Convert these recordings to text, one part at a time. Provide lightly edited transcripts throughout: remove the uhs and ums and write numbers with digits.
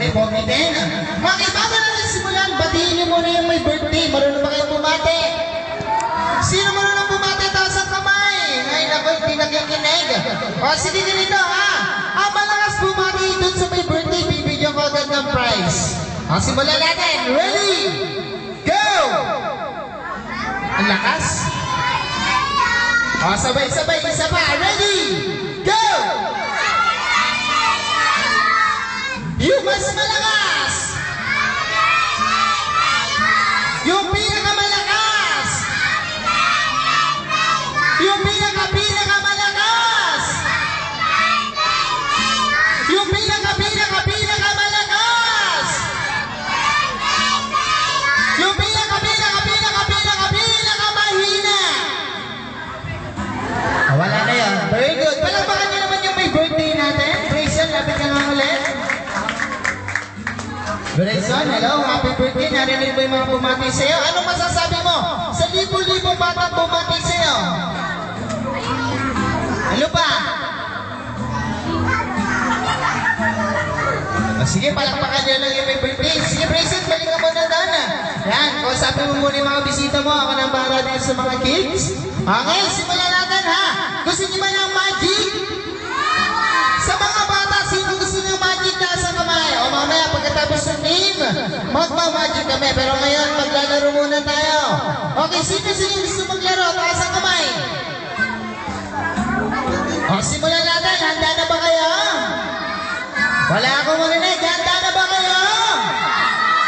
Okay po, Miten. Okay, bago natin simulan, batiin niyo muna yung may birthday. Marunong ba kayo bumate? Sino marunong bumate? Taas ang kamay. Ngayon ako, hindi nagkikinig. O, sige ganito ha. Ang malakas bumate dun sa may birthday, bibigyan ko agad ng prize. O, simulan natin. Ready? Go! Ang lakas. O, sabay-sabay. Isa pa. Ready? Go! Yung mas malakas! Yung pinakamalakas! Yung pinakamalakas! Yung pinakamalakas! Yung pinakamahina! Wala na yan. Very good. Palagpakan niyo naman yung may birthday natin. Grayson, lapit ka nga ulit. Grayson, hello, happy birthday. Narinig mo yung mga bumati sa'yo. Anong masasabi mo sa libo-libong batang bumati sa'yo? Ano pa? Sige, palakpakan nyo lang yung may birthday. Sige, Grayson, balik ka muna doon. Yan, kausapin mo muna yung mga bisita mo. Ako nang para din sa mga kids. Okay, simulan natin ha. Gusto niyo ba ng magic? Sa mga bata, sino gusto niyo magic na sa kamay? O mamaya, pagkatapos ng game, magmamagic kami. Pero ngayon, maglalaro muna tayo. Okay, sino gusto maglaro? Taas ang kamay. O, simulan natin. Handa na ba kayo? Wala akong marinig. Handa na ba kayo?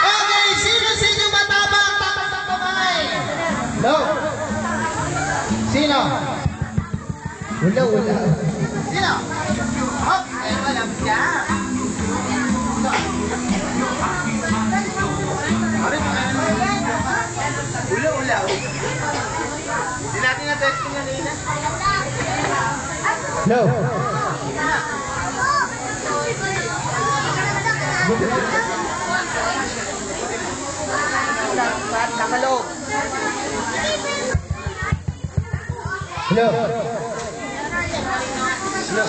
Okay, sino matapang? Taas ang kamay. Hello? Sino? Wala. Sino? Hop! Ay, walang siya. Ula. Hindi natin na-testing na nila. Hello? Nakalog. Hello? Hello?